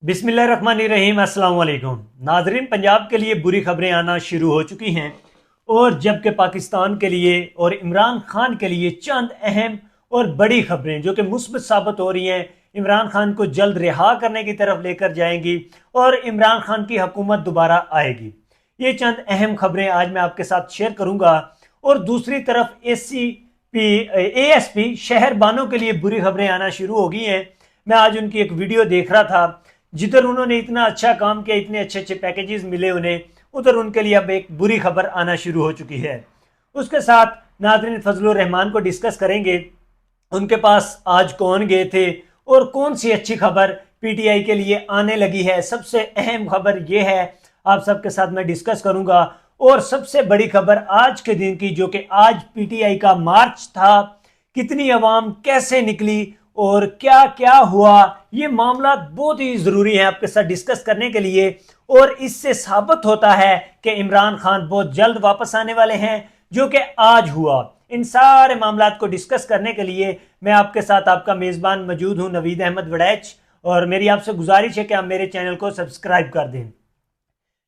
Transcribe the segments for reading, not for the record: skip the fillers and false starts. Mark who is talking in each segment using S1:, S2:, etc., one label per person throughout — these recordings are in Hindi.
S1: बिस्मिल्लाहिर्रहमानिर्रहीम। अस्सलाम वालेकुम नाजरीन, पंजाब के लिए बुरी खबरें आना शुरू हो चुकी हैं और जबकि पाकिस्तान के लिए और इमरान खान के लिए चंद अहम और बड़ी खबरें जो कि मुस्बत साबित हो रही हैं, इमरान खान को जल्द रिहा करने की तरफ लेकर जाएंगी और इमरान खान की हुकूमत दोबारा आएगी। ये चंद अहम खबरें आज मैं आपके साथ शेयर करूंगा। और दूसरी तरफ ASP शहर बानों के लिए बुरी खबरें आना शुरू हो गई हैं। मैं आज उनकी एक वीडियो देख रहा था जिधर उन्होंने इतना अच्छा काम किया, इतने अच्छे अच्छे पैकेजेस मिले उन्हें, उधर उनके लिए अब एक बुरी खबर आना शुरू हो चुकी है। उसके साथ नाज़रीन फजलुर रहमान को डिस्कस करेंगे, उनके पास आज कौन गए थे और कौन सी अच्छी खबर PTI के लिए आने लगी है। सबसे अहम खबर यह है, आप सबके साथ मैं डिस्कस करूंगा। और सबसे बड़ी खबर आज के दिन की, जो कि आज PTI का मार्च था, कितनी अवाम कैसे निकली और क्या क्या हुआ, ये मामला बहुत ही ज़रूरी है आपके साथ डिस्कस करने के लिए। और इससे साबित होता है कि इमरान खान बहुत जल्द वापस आने वाले हैं, जो कि आज हुआ। इन सारे मामला को डिस्कस करने के लिए मैं आपके साथ आपका मेज़बान मौजूद हूं, नवीद अहमद वड़ैच, और मेरी आपसे गुजारिश है कि आप मेरे चैनल को सब्सक्राइब कर दें।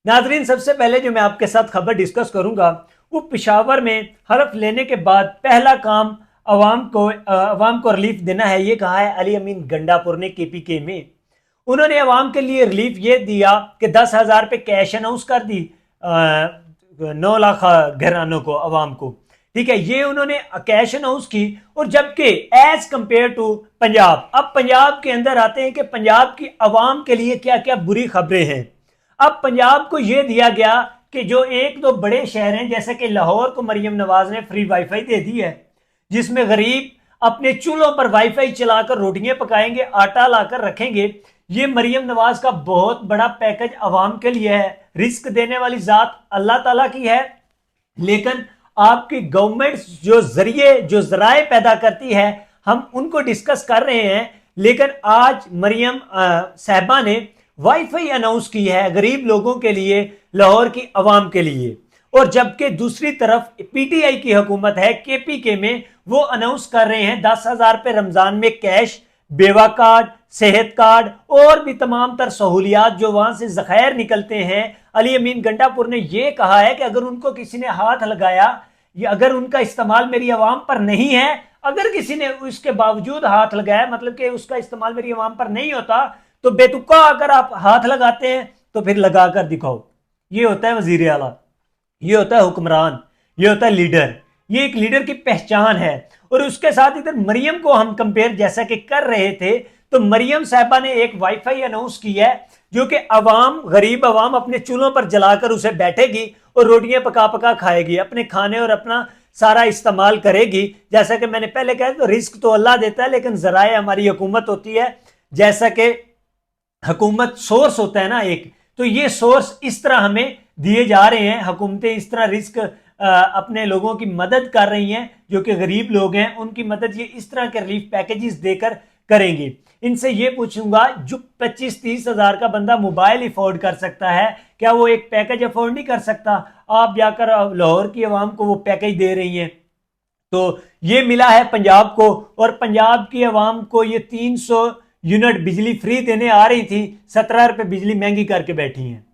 S1: नाजरीन, सबसे पहले जो मैं आपके साथ खबर डिस्कस करूंगा वो पेशावर में हलफ लेने के बाद पहला काम अवाम को रिलीफ देना है, ये कहा है अली अमीन गंडापुर ने KPK में। उन्होंने अवाम के लिए रिलीफ ये दिया कि 10,000 पे कैश अनाउंस कर दी 9 लाख घरानों को, अवाम को, ठीक है, ये उन्होंने कैश अनाउंस की। और जबकि एज कंपेयर टू पंजाब, अब पंजाब के अंदर आते हैं कि पंजाब की अवाम के लिए क्या क्या बुरी खबरें हैं। अब पंजाब को यह दिया गया कि जो एक दो बड़े शहर हैं, जैसे कि लाहौर को मरियम नवाज ने फ्री वाईफाई दे दी है, जिसमें गरीब अपने चूल्हों पर वाईफाई चलाकर रोटियां पकाएंगे, आटा लाकर रखेंगे। ये मरियम नवाज का बहुत बड़ा पैकेज अवाम के लिए है। रिस्क देने वाली जात अल्लाह ताला की है, लेकिन आपकी गवर्नमेंट जो जराए पैदा करती है, हम उनको डिस्कस कर रहे हैं। लेकिन आज मरियम साहबा ने वाईफाई अनाउंस की है गरीब लोगों के लिए, लाहौर की अवाम के लिए। और जबकि दूसरी तरफ PTI की हुकूमत है, KPK में, वो अनाउंस कर रहे हैं 10,000 पे रमजान में कैश, बेवा कार्ड, सेहत कार्ड और भी तमाम तर सहूलियात जो वहां से जखैर निकलते हैं। अली अमीन गंडापुर ने यह कहा है कि अगर उनको किसी ने हाथ लगाया, या अगर उनका इस्तेमाल मेरी आवाम पर नहीं है, अगर किसी ने उसके बावजूद हाथ लगाया, मतलब कि उसका इस्तेमाल मेरी आवाम पर नहीं होता, तो बेतुका अगर आप हाथ लगाते हैं तो फिर लगा कर दिखाओ। ये होता है वजीर आला, ये होता है हुक्मरान, ये होता है लीडर, ये एक लीडर की पहचान है। और उसके साथ इधर मरियम को हम कंपेयर जैसा कि कर रहे थे, तो मरियम साहबा ने एक वाईफाई अनाउंस की है, जो कि अवाम, गरीब अवाम अपने चूल्हों पर जलाकर उसे बैठेगी और रोटियां पका पका खाएगी, अपने खाने और अपना सारा इस्तेमाल करेगी। जैसा कि मैंने पहले कहा, तो रिस्क तो अल्लाह देता है, लेकिन जराए हमारी हुकूमत होती है। जैसा कि हुकूमत सोर्स होता है ना एक, तो ये सोर्स इस तरह हमें दिए जा रहे हैं। हुकूमतें इस तरह रिस्क अपने लोगों की मदद कर रही हैं, जो कि गरीब लोग हैं, उनकी मदद ये इस तरह के रिलीफ पैकेजेस देकर करेंगी। इनसे ये पूछूंगा, जो 25-30 हजार का बंदा मोबाइल अफोर्ड कर सकता है, क्या वो एक पैकेज अफोर्ड नहीं कर सकता? आप जाकर लाहौर की आवाम को वो पैकेज दे रही हैं। तो ये मिला है पंजाब को, और पंजाब की आवाम को ये 300 यूनिट बिजली फ्री देने आ रही थी, 17 रुपए बिजली महंगी करके बैठी हैं।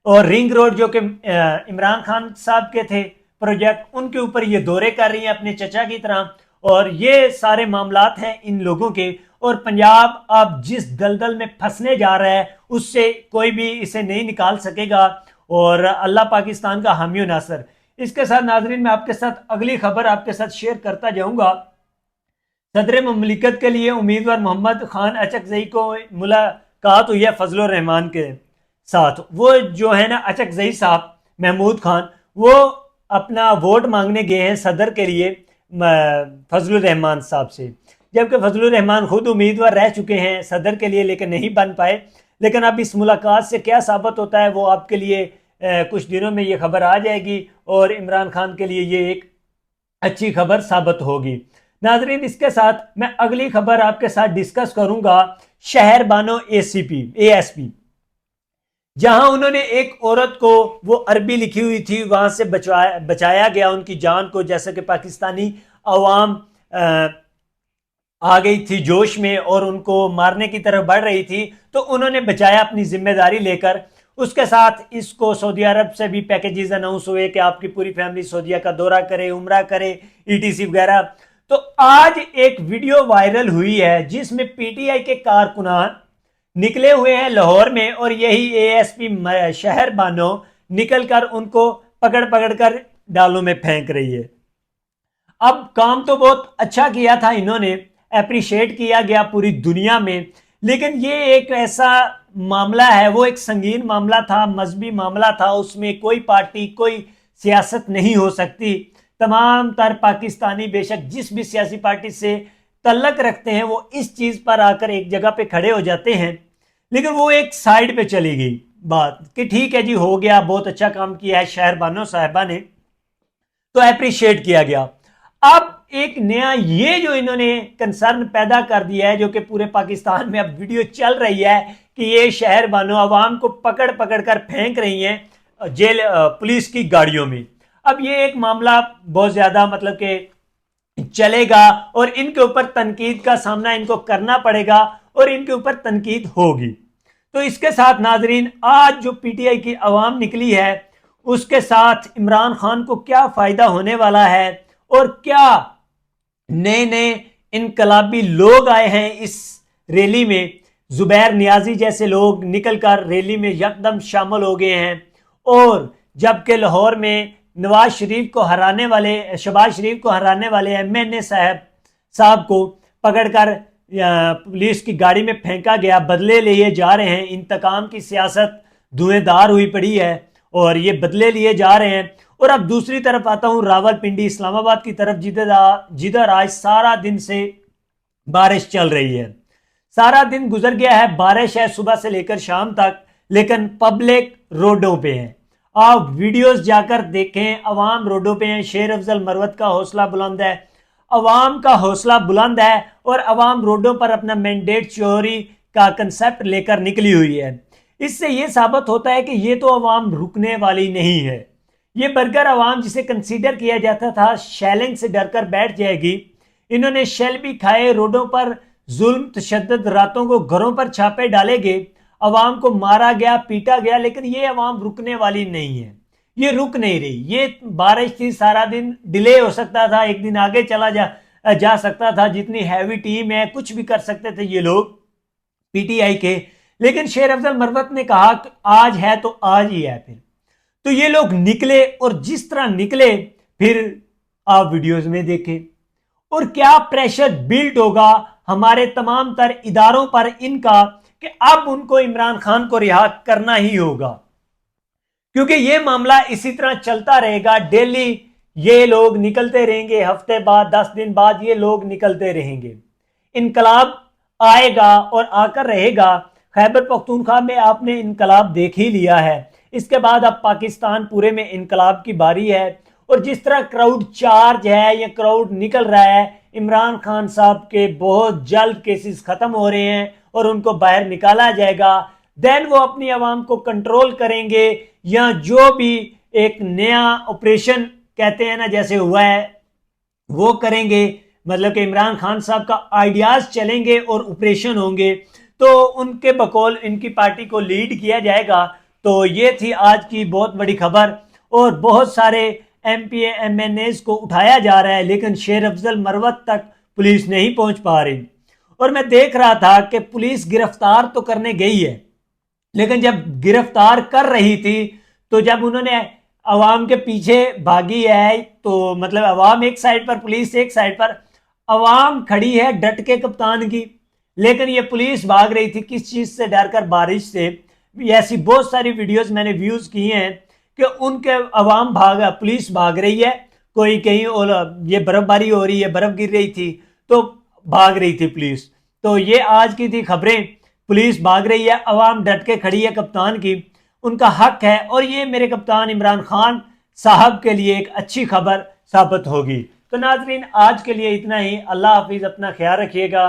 S1: और रिंग रोड जो कि इमरान खान साहब के थे प्रोजेक्ट, उनके ऊपर ये दौरे कर रही हैं अपने चचा की तरह। और ये सारे मामलात हैं इन लोगों के। और पंजाब अब जिस दलदल में फंसने जा रहा है, उससे कोई भी इसे नहीं निकाल सकेगा, और अल्लाह पाकिस्तान का हामी नासर। इसके साथ नाजरीन, मैं आपके साथ अगली खबर आपके साथ शेयर करता जाऊंगा। सदर ममलिकत के लिए उम्मीदवार मोहम्मद खान अचकजई को मुलाकात हुई है फजलुर रहमान के साथ। वो जो है ना अचकजई साहब, महमूद खान, वो अपना वोट मांगने गए हैं सदर के लिए फजलुर रहमान साहब से, जबकि फजलुर रहमान खुद उम्मीदवार रह चुके हैं सदर के लिए, लेकिन नहीं बन पाए। लेकिन अब इस मुलाकात से क्या साबित होता है, वो आपके लिए कुछ दिनों में ये खबर आ जाएगी, और इमरान खान के लिए ये एक अच्छी खबर साबित होगी। नाजरीन, इसके साथ मैं अगली खबर आपके साथ डिस्कस करूंगा, शहर बानो ASP, जहां उन्होंने एक औरत को, वो अरबी लिखी हुई थी, वहां से बचाया गया उनकी जान को, जैसा कि पाकिस्तानी अवाम आ गई थी जोश में और उनको मारने की तरफ बढ़ रही थी, तो उन्होंने बचाया अपनी जिम्मेदारी लेकर। उसके साथ इसको सऊदी अरब से भी पैकेजेस अनाउंस हुए कि आपकी पूरी फैमिली सऊदीया का दौरा करे, उम्रा करे, ईटीसी वगैरह। तो आज एक वीडियो वायरल हुई है जिसमें पीटीआई के कारकुनान निकले हुए हैं लाहौर में और यही एएसपी शहर बानो निकलकर उनको पकड़ पकड़ कर डालों में फेंक रही है। अब काम तो बहुत अच्छा किया था इन्होंने, अप्रिशिएट किया गया पूरी दुनिया में, लेकिन ये एक ऐसा मामला है, वो एक संगीन मामला था, मजहबी मामला था, उसमें कोई पार्टी कोई सियासत नहीं हो सकती। तमाम तर पाकिस्तानी बेशक जिस भी सियासी पार्टी से तल्लक रखते हैं वो इस चीज पर आकर एक जगह पे खड़े हो जाते हैं, लेकिन वो एक साइड पे चली गई बात कि ठीक है जी हो गया, बहुत अच्छा काम किया है शहर बानो साहिबा ने, तो अप्रिशिएट किया गया। अब एक नया ये जो इन्होंने कंसर्न पैदा कर दिया है, जो कि पूरे पाकिस्तान में अब वीडियो चल रही है कि ये शहर बानो आवाम को पकड़ पकड़ कर फेंक रही हैं जेल पुलिस की गाड़ियों में। अब ये एक मामला बहुत ज्यादा मतलब कि चलेगा और इनके ऊपर तनकीद का सामना इनको करना पड़ेगा और इनके ऊपर तनकीद होगी। तो इसके साथ नाजरीन, आज जो पीटीआई की आवाम निकली है उसके साथ इमरान खान को क्या फायदा होने वाला है और क्या नए नए इनकलाबी लोग आए हैं इस रैली में। जुबैर नियाजी जैसे लोग निकलकर रैली में यकदम शामिल हो गए हैं और जबकि लाहौर में नवाज शरीफ को हराने वाले, शहबाज शरीफ को हराने वाले एमएनए साहब को पकड़कर पुलिस की गाड़ी में फेंका गया, बदले लिए जा रहे हैं। इंतकाम की सियासत धुएंधार हुई पड़ी है और ये बदले लिए जा रहे हैं। और अब दूसरी तरफ आता हूं रावलपिंडी इस्लामाबाद की तरफ, जिधर आज सारा दिन से बारिश चल रही है। सारा दिन गुजर गया है, बारिश है सुबह से लेकर शाम तक, लेकिन पब्लिक रोडों पे है। आप वीडियोस जाकर देखें, अवाम रोडों पे हैं। शेर अफजल मरवत का हौसला बुलंद है, अवाम का हौसला बुलंद है और अवाम रोडों पर अपना मैंडेट चोरी का कंसेप्ट लेकर निकली हुई है। इससे यह साबित होता है कि ये तो अवाम रुकने वाली नहीं है। ये बर्गर अवाम जिसे कंसीडर किया जाता था शेलिंग से डरकर बैठ जाएगी, इन्होंने शेल भी खाए, रोडों पर जुल्म तशद्दुद, रातों को घरों पर छापे डाले गए, अवाम को मारा गया, पीटा गया, लेकिन ये अवाम रुकने वाली नहीं है। ये रुक नहीं रही। ये बारिश थी, सारा दिन डिले हो सकता था, एक दिन आगे चला जा सकता था। जितनी हैवी टीम है कुछ भी कर सकते थे ये लोग पीटीआई के, लेकिन शेर अफजल मरवत ने कहा कि आज है तो आज ही है। फिर तो ये लोग निकले और जिस तरह निकले फिर आप वीडियोस में देखें और क्या प्रेशर बिल्ड होगा हमारे तमाम तर इदारों पर इनका कि अब उनको इमरान खान को रिहा करना ही होगा, क्योंकि ये मामला इसी तरह चलता रहेगा। डेली ये लोग निकलते रहेंगे, हफ्ते बाद 10 दिन बाद ये लोग निकलते रहेंगे। इनकलाब आएगा और आकर रहेगा। खैबर पख्तूनख्वा में आपने इनकलाब देख ही लिया है, इसके बाद अब पाकिस्तान पूरे में इनकलाब की बारी है। और जिस तरह क्राउड चार्ज है, ये क्राउड निकल रहा है, इमरान खान साहब के बहुत जल्द केसेस खत्म हो रहे हैं और उनको बाहर निकाला जाएगा। देन वो अपनी आवाम को कंट्रोल करेंगे या जो भी एक नया ऑपरेशन कहते हैं ना जैसे हुआ है वो करेंगे। मतलब कि इमरान खान साहब का आइडियाज चलेंगे और ऑपरेशन होंगे, तो उनके बकौल इनकी पार्टी को लीड किया जाएगा। तो ये थी आज की बहुत बड़ी खबर और बहुत सारे एमपी एमएनएस को उठाया जा रहा है, लेकिन शेर अफजल मरवत तक पुलिस नहीं पहुंच पा रही। और मैं देख रहा था कि पुलिस गिरफ्तार तो करने गई है, लेकिन जब गिरफ्तार कर रही थी तो जब उन्होंने अवाम के पीछे भागी है, तो मतलब अवाम एक साइड पर, पुलिस एक साइड पर, अवाम खड़ी है डट के कप्तान की, लेकिन ये पुलिस भाग रही थी किस चीज से? डरकर, बारिश से। ऐसी बहुत सारी वीडियोस मैंने व्यूज किए हैं कि उनके अवाम पुलिस भाग रही है, कोई कहीं और ये बर्फबारी हो रही है, बर्फ गिर रही थी तो भाग रही थी पुलिस। तो ये आज की थी खबरें, पुलिस भाग रही है, अवाम डट के खड़ी है कप्तान की, उनका हक है। और ये मेरे कप्तान इमरान खान साहब के लिए एक अच्छी खबर साबित होगी। तो नाजरीन आज के लिए इतना ही। अल्लाह हाफिज, अपना ख्याल रखिएगा।